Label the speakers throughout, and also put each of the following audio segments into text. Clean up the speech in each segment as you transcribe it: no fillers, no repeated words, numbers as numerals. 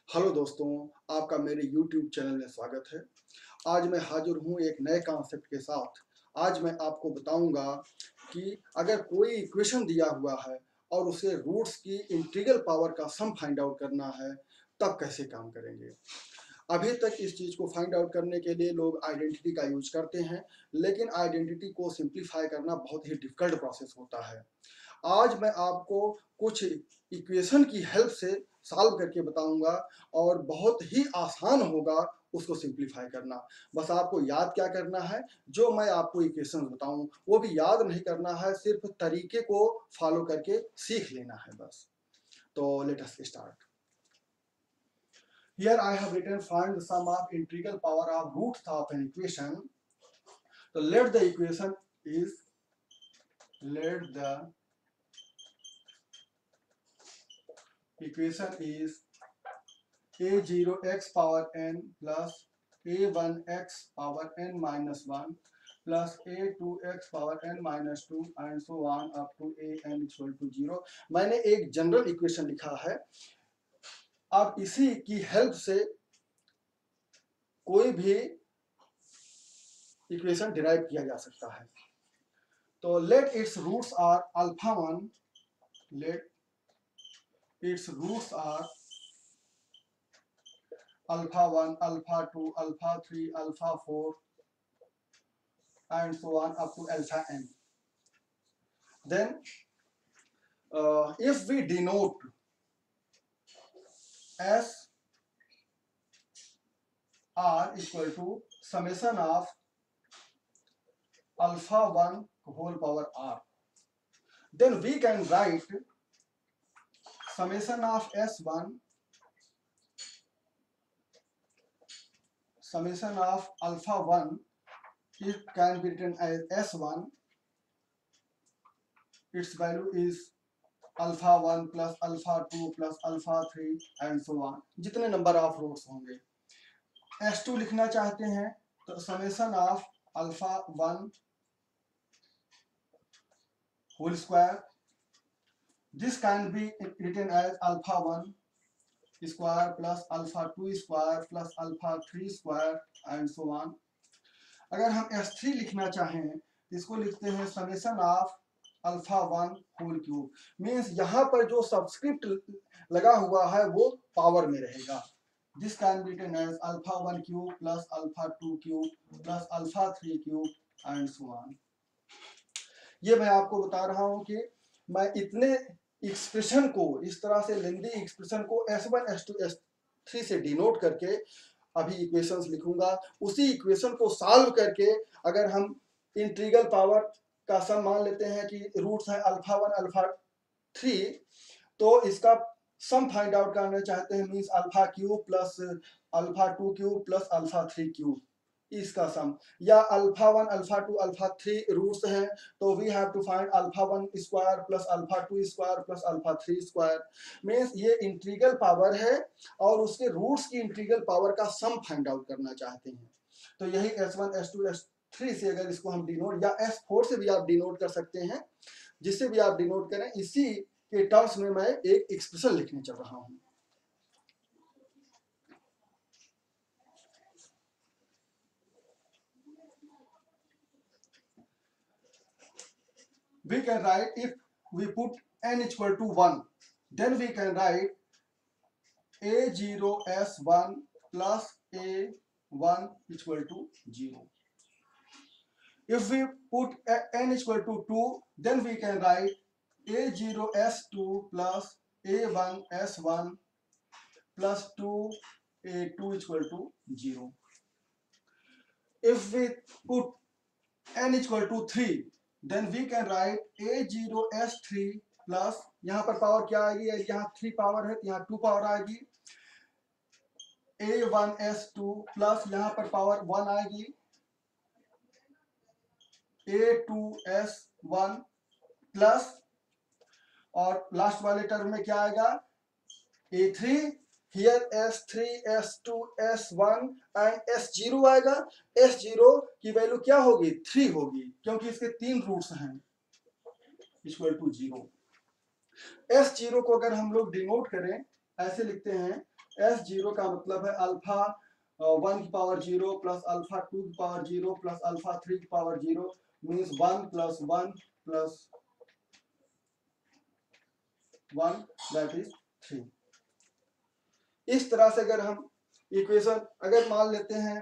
Speaker 1: Hello दोस्तों, आपका मेरे YouTube चैनल में स्वागत है। आज मैं हाजिर हूँ एक नए कॉन्सेप्ट के साथ। आज मैं आपको बताऊंगा कि अगर कोई इक्वेशन दिया हुआ है और उसे रूट्स की इंटीग्रल पावर का सम फाइंड आउट करना है, तब कैसे काम करेंगे। अभी तक इस चीज़ को फाइंड आउट करने के लिए लोग आइडेंटिटी का यूज करते हैं, लेकिन आइडेंटिटी को सिंप्लीफाई करना बहुत ही डिफिकल्ट प्रोसेस होता है। आज मैं आपको कुछ इक्वेशन की हेल्प से सॉल्व करके बताऊंगा और बहुत ही आसान होगा उसको सिंप्लीफाई करना। बस आपको याद क्या करना है, जो मैं आपको इक्वेशन बताऊं वो भी याद नहीं करना है, सिर्फ तरीके को फॉलो करके सीख लेना है बस। तो let us start. Here I have written find the sum of integral power of roots of an equation. So let the equation is a0 x power n plus a1 x power n minus 1 plus a2 x power n minus 2 and so on up to a n equal to 0। मैंने एक general equation लिखा है। अब इसी की help से कोई भी इक्वेशन डिराइव किया जा सकता है। तो let its roots are alpha 1, let its roots are alpha 1, alpha 2, alpha 3, alpha 4 and so on up to alpha n। Then if we denote S R equal to summation of alpha 1 whole power r, then we can write summation of S1, summation of alpha 1, it can be written as S1, its value is alpha 1 plus alpha 2 plus alpha 3 and so on, जितने number of roots होंगे। S2 लिखना चाहते हैं तो summation of alpha 1 whole square, this can be written as alpha 1 square plus alpha 2 square plus alpha 3 square and so on। अगर हम S3 लिखना चाहें तो इसको लिखते हैं summation of alpha 1 whole cube. Means यहाँ पर जो सब्सक्रिप्ट लगा हुआ है वो पावर में रहेगा। This can be written as alpha 1 cube plus alpha 2 cube plus alpha 3 cube and so on. ये मैं आपको बता रहा हूं कि मैं इतने एक्सप्रेशन को, इस तरह से लेंदी एक्सप्रेशन को S1 S2 S3 से डिनोट करके अभी इक्वेशंस लिखूंगा। उसी इक्वेशन को सॉल्व करके अगर हम इंटीग्रल पावर का सम मान लेते हैं कि रूट्स है अल्फा 1 अल्फा 3, तो इसका सम फाइंड आउट करना चाहते हैं, means alpha cube plus alpha 2 cube plus alpha 3 cube, इसका सम। या अल्फा 1 अल्फा 2 अल्फा 3 रूट्स हैं तो we have to find alpha 1 square plus alpha 2 square plus alpha 3 square. Means ये इंटीग्रल पावर है और उसके रूट्स की इंटीग्रल पावर का सम फाइंड आउट करना चाहते हैं। तो यही S1 S2 S3 से अगर इसको हम डिनोट, या S4 से भी आप डिनोट कर सकते हैं, जिससे भी आप डिनोट करें, इसी के टर्म्स में मैं एक एक्सप्रेशन लिखने चल रहा हूं। We can write, if we put n equal to 1, then we can write a0 s1 plus a1 equal to 0. If we put n equal to 2, then we can write a0 s2 plus a1 s1 plus 2 a2 equal to 0. If we put n equal to 3, then we can write a0 s3 plus, यहाँ पर power क्या आएगी, यहाँ 3 power है तो यहाँ 2 power आएगी, a1 s2 plus यहाँ पर पावर 1 आएगी, a2 s1 प्लस, और लास्ट वाले टर्म में क्या आएगा, a3, here s3 s2 s1 and s0 आएगा। s0 की वैल्यू क्या होगी, 3 होगी, क्योंकि इसके 3 रूट्स हैं, इक्वल टू 0। S0 को अगर हम लोग डिनोट करें, ऐसे लिखते हैं S0 का मतलब है अल्फा 1 की पावर 0 प्लस अल्फा 2 की पावर 0 प्लस अल्फा 3 की power 0 means 1 plus 1 plus 1 that is 3। इस तरह से अगर हम इक्वेशन अगर मान लेते हैं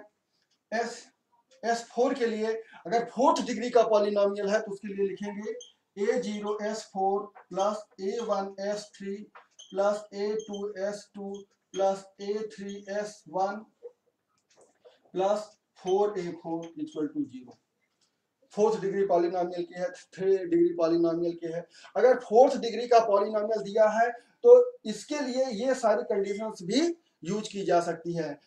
Speaker 1: S4 के लिए अगर फोर्थ डिग्री का पॉलिनोमियल है तो उसके लिए लिखेंगे A0 S4 plus A1 S3 plus A2 S2 plus A3 S1 plus 4A4 equal to 0। Fourth degree polynomial की है, थर्ड डिग्री पॉलिनोमियल की है। अगर फोर्थ डिग्री का पॉलिनोमियल दिया है तो इसके लिए ये सारी कंडीशंस भी यूज की जा सकती है।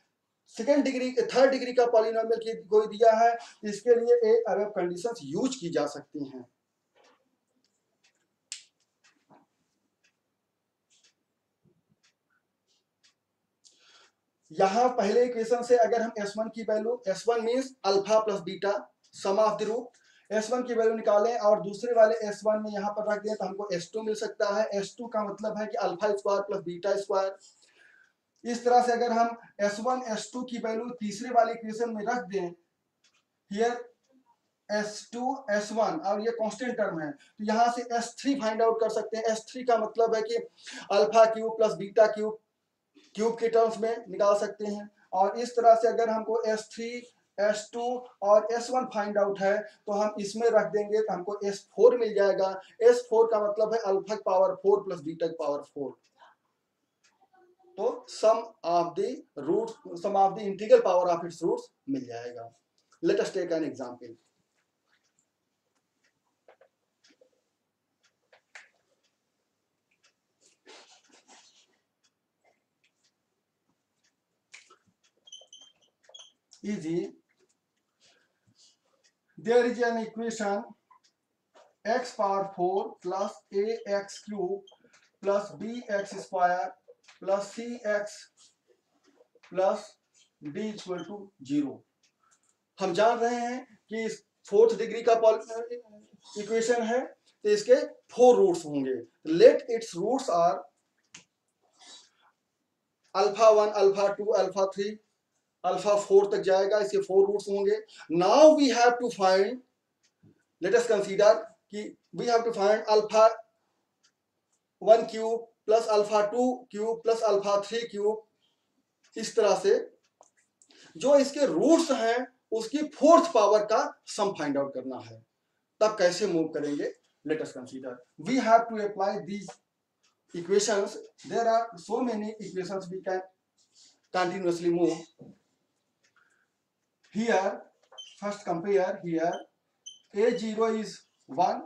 Speaker 1: सेकेंड डिग्री थर्ड डिग्री का पॉलिनोमियल की कोई दिया है तो इसके लिए एक अरब कंडीशंस यूज की जा सकती हैं। यहां पहले इक्वेशन से अगर हम S1 की value, S1 means alpha plus beta sum of the root, S1 की वैल्यू निकालें और दूसरे वाले S1 में यहां पर रख दें तो हमको S2 मिल सकता है। S2 का मतलब है कि alpha square plus beta square. इस तरह से अगर हम S1 S2 की वैल्यू तीसरे वाले इक्वेशन में रख दें, हियर S2 S1 और ये कांस्टेंट टर्म है तो यहां से S3 फाइंड आउट कर सकते हैं। S3 का मतलब है कि alpha cube plus beta cube cube के टर्म्स में निकाल सकते हैं। और इस तरह से अगर हमको S3 S2 और S1 फाइंड आउट है तो हम इसमें रख देंगे तो हमको S4 मिल जाएगा। S4 का मतलब है alpha power 4 plus beta power 4। तो sum of the integral power of its roots मिल जाएगा। Let us take an example. Easy. There is an equation x power 4 plus ax cube plus bx square plus cx plus d equal to 0। हम जान रहे हैं कि fourth degree का equation है तो इसके 4 रूट्स होंगे। Let its roots are alpha 1 alpha 2 alpha 3 alpha 4 तक जाएगा, इसके 4 रूट्स होंगे। Now we have to find, let us consider कि we have to find alpha 1 cube plus alpha 2 cube plus alpha 3 cube. इस तरह से जो इसके रूट्स हैं उसकी फोर्थ पावर का सम फाइंड आउट करना है। तब कैसे मूव करेंगे, let us consider. We have to apply these equations. There are so many equations we can continuously move. Here first compare, here A0 is 1।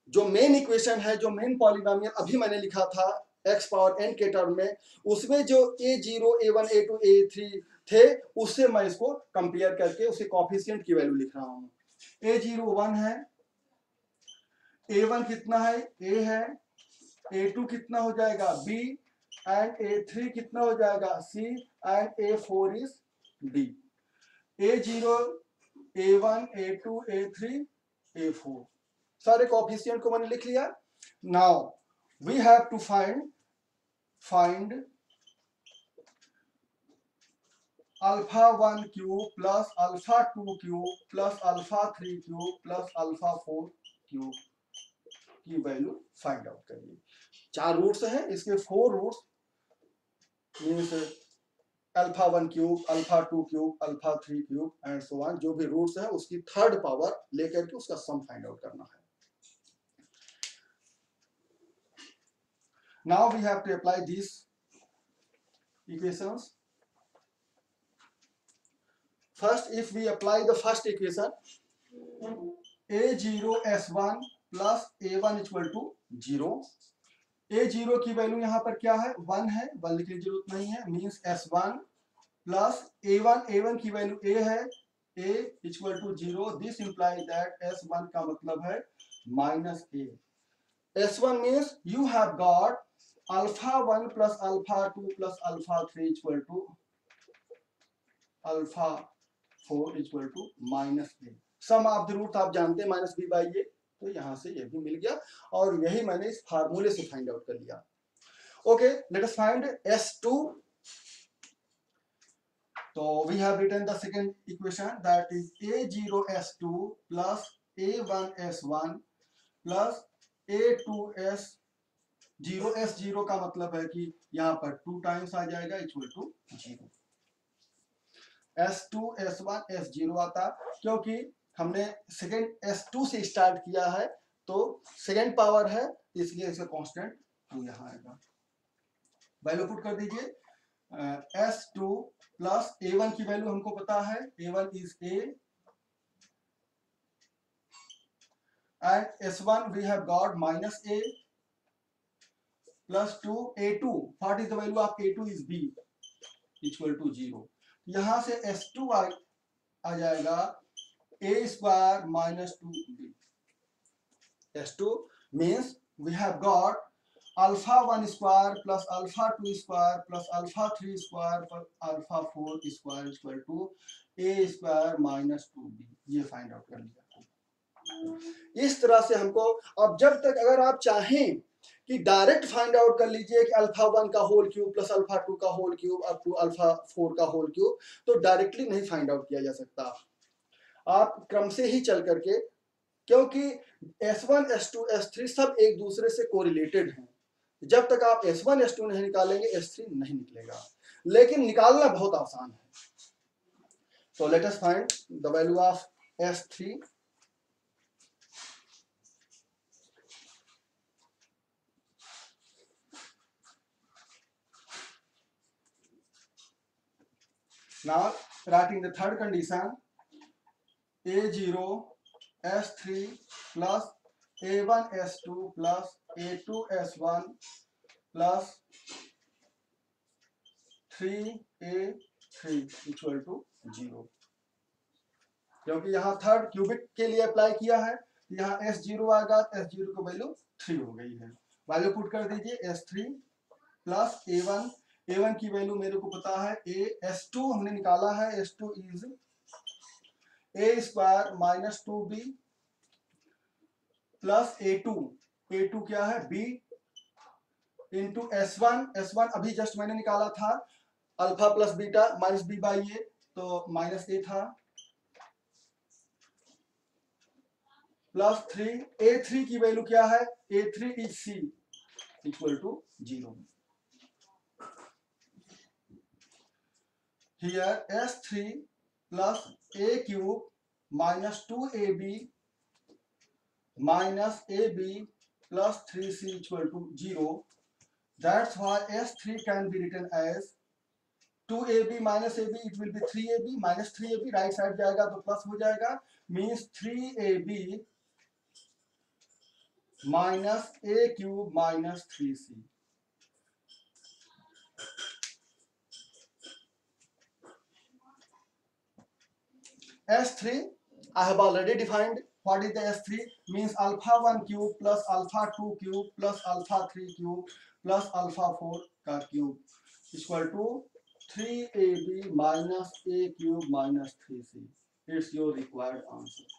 Speaker 1: जो main equation है, जो main polynomial अभी मैंने लिखा था x पावर n के term में, उसमें जो A0 A1 A2 A3 थे उससे मैं इसको कंपेयर करके उसके कोफिशिएंट की वैल्यू लिख रहा हूं। A0 1 है, A1 कितना है, A है, A2 कितना हो जाएगा B एंड A3 कितना हो जाएगा C and A4 is D। A0 A1 A2 A3 A4 सारे कोफिशिएंट को मैंने लिख लिया। Now we have to find alpha 1 cube plus alpha 2 cube plus alpha 3 cube plus alpha 4 cube की वैल्यू फाइंड आउट करिए। 4 रूट्स हैं, इसके 4 roots means alpha 1 cube alpha 2 cube alpha 3 cube and so on. जो भी roots हैं उसकी third power लेकर के उसका सम फाइंड आउट करना है। Now we have to apply these equations. First, if we apply the first equation, A0 S1 plus A1 equal to 0। A0 की वैल्यू यहाँ पर क्या है, 1 है, 1 लिखने की जरूरत नहीं है, मीन्स S1 प्लस A1 की वैल्यू A है, A equal to 0। This imply that S1 का मतलब है minus A। S1 means you have got alpha 1 plus alpha 2 plus alpha 3 equal to alpha 4 equal to minus A. Sum of the root आप जानते हैं minus B by ए, तो यहां से ये भी मिल गया और यही मैंने इस फार्मूले से फाइंड आउट कर लिया। Okay, let us find S2. So we have written the second equation, that is A0S2 plus A1S1 plus A2S0. S0 का मतलब है कि यहाँ पर 2 टाइम्स आ जाएगा equal to 0। S2 S1 S0 आता, क्योंकि हमने सेकेंड S2 से स्टार्ट किया है तो सेकेंड पावर है, इसलिए इसे कांस्टेंट 2 यहाँ आएगा। वैल्यू पुट कर दीजिए। S2 प्लस A1 की वैल्यू हमको पता है, A1 is A, and S1 we have got minus A plus 2 A2, what is the value of A2 is B equal to 0। यहां से S2 आ जाएगा A square minus 2B। S2 means we have got alpha 1 square plus alpha 2 square plus alpha 3 square plus alpha 4 square equal to A square minus 2B। ये find out कर लिया। इस तरह से हमको, अब जब तक अगर आप चाहें कि डायरेक्ट फाइंड आउट कर लीजिए कि अल्फा 1 का होल क्यूब प्लस अल्फा 2 का whole cube up to alpha 4 का होल क्यूब, तो डायरेक्टली नहीं फाइंड आउट किया जा सकता। आप क्रम से ही चल करके, क्योंकि S1 S2 S3 सब एक दूसरे से कोरिलेटेड हैं। जब तक आप S1 S2 नहीं निकालेंगे S3 नहीं निकलेगा, लेकिन निकालना बहुत आसान है। तो let us find the value of S3। Now writing the third condition, A0 S3 plus A1 S2 plus A2 S1 plus 3A3 equal to 0। क्योंकि यहाँ थर्ड क्यूबिक के लिए अप्लाई किया है, यहाँ S0 आएगा, S0 की वैल्यू 3 हो गई है। वैल्यू पुट कर दीजिए S3 प्लस A1, A1 की वैल्यू मेरे को पता है S2 हमने निकाला है, S2 is A square minus 2B plus A2, A2 क्या है B इंटू S1, S1 अभी जस्ट मैंने निकाला था, alpha plus beta minus B by A, तो माइनस A था, प्लस 3, A3 की वैल्यू क्या है, A3 is C equal to 0। Here S3 plus A cube minus 2AB minus AB plus 3C equal to 0. That's why S3 can be written as 2AB minus AB, it will be 3AB minus 3AB, right side जाएगा तो plus हो जाएगा, means 3AB minus A cube minus 3C। S3 I have already defined. What is the S3? Means alpha 1 cube plus alpha 2 cube plus alpha 3 cube plus alpha 4 का cube equal to 3AB minus A cube minus 3C. It's your required answer.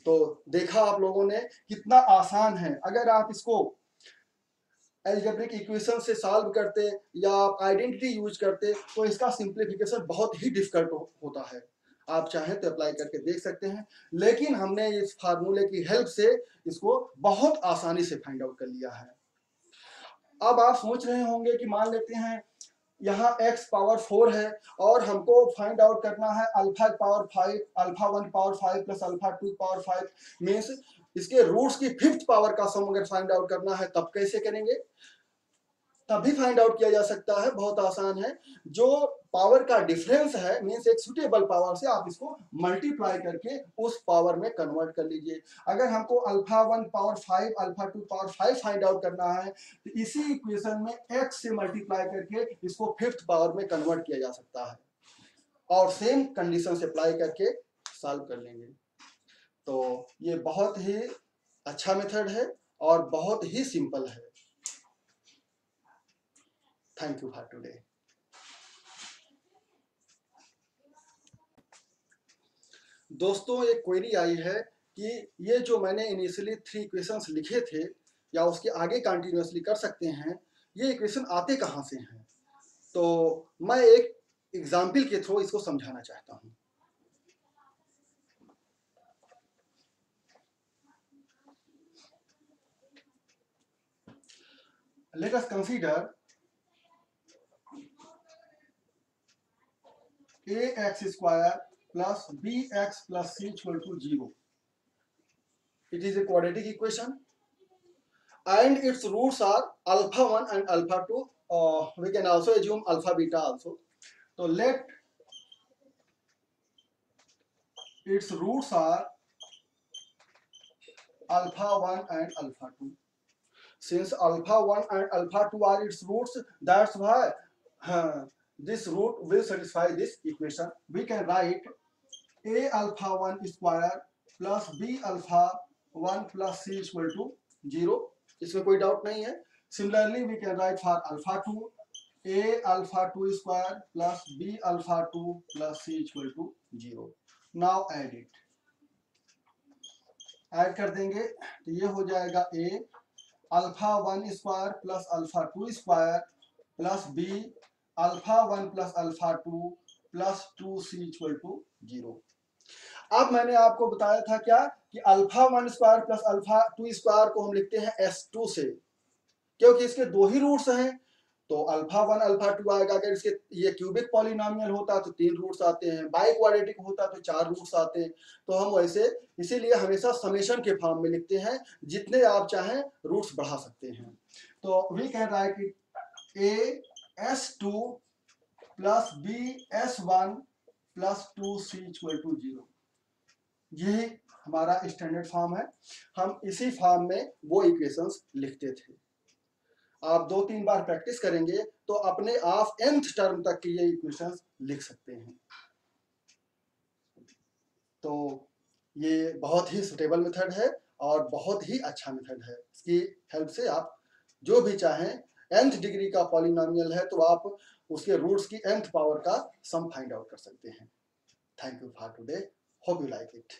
Speaker 1: तो देखा आप लोगों ने कितना आसान है। अगर आप इसको एल्जेब्रिक इक्वेशन से सॉल्व करते या आप आइडेंटिटी यूज करते तो इसका सिंप्लीफिकेशन बहुत ही डिफिकल्ट होता है। आप चाहें तो अप्लाई करके देख सकते हैं, लेकिन हमने इस फार्मूले की हेल्प से इसको बहुत आसानी से फाइंड आउट कर लिया है। अब आप सोच रहे होंगे कि मान लेते हैं यहाँ x पावर 4 है और हमको फाइंड आउट करना है alpha power 5, alpha 1 power 5 plus alpha 2 power 5, means इसके रूट्स की 5th पावर का सम अगर फाइंड आउट करना है तब कैसे करेंगे? तभी फाइंड आउट किया जा सकता है, बहुत आसान है। जो पावर का डिफरेंस है मींस एक सुटेबल पावर से आप इसको मल्टीप्लाई करके उस पावर में कन्वर्ट कर लीजिए। अगर हमको alpha 1 power 5 alpha 2 power 5 find out करना है तो इसी इक्वेशन में x से मल्टीप्लाई करके इसको 5th पावर में कन्वर्ट किया जा सकता है और सेम कंडीशन से अप्लाई करके सॉल्व कर लेंगे। तो ये बहुत ही अच्छा मेथड है और बहुत ही सिंपल है। Thank you for today. दोस्तों एक क्वेरी आई है कि ये जो मैंने इनिशियली 3 इक्वेशंस लिखे थे या उसके आगे कंटिन्यूसली कर सकते हैं, ये इक्वेशन आते कहाँ से हैं? तो मैं एक एग्जाम्पल के थ्रू इसको समझाना चाहता हूँ। Let us consider ax square plus bx plus c equal to 0. It is a quadratic equation and its roots are alpha 1 and alpha 2. We can also assume alpha beta also. So let its roots are alpha 1 and alpha 2. Since alpha 1 and alpha 2 are its roots, that's why this root will satisfy this equation. We can write a alpha 1 square plus b alpha 1 plus c equal to 0. इसमें कोई doubt नहीं है. Similarly, we can write for alpha 2 a alpha 2 square plus b alpha 2 plus c equal to 0. Now add it. Add कर देंगे तो ये हो जाएगा a alpha 1 square plus alpha 2 square plus b alpha 1 plus alpha 2 plus 2c equal to 0. अब मैंने आपको बताया था क्या कि alpha 1 square plus alpha 2 square को हम लिखते हैं s2 से, क्योंकि इसके दो ही रूट्स हैं. तो अल्फा 1 अल्फा 2 आएगा. अगर इसके ये क्यूबिक पॉलिनोमियल होता तो 3 रूट्स आते हैं, बाई क्वाड्रेटिक होता तो 4 रूट्स आते हैं. तो हम वैसे इसीलिए हमेशा समेशन के फॉर्म में लिखते हैं, जितने आप चाहें रूट्स बढ़ा सकते हैं. तो we can write it a s2 plus b s1 plus 2c equal to 0. यही हमारा स्टैंडर्ड फॉर्म है. हम इसी फॉर्म में वो इक्वेशंस लिखते थे. आप 2-3 बार प्रैक्टिस करेंगे तो अपने आप nth टर्म तक की ये इक्वेशंस लिख सकते हैं. तो ये बहुत ही सुटेबल मेथड है और बहुत ही अच्छा मेथड है. इसकी हेल्प से आप जो भी चाहें, nth डिग्री का पॉलिनोमियल है तो आप उसके रूट्स की nth पावर का सम फाइंड आउट कर सकते हैं. Thank you for today. Hope you like it.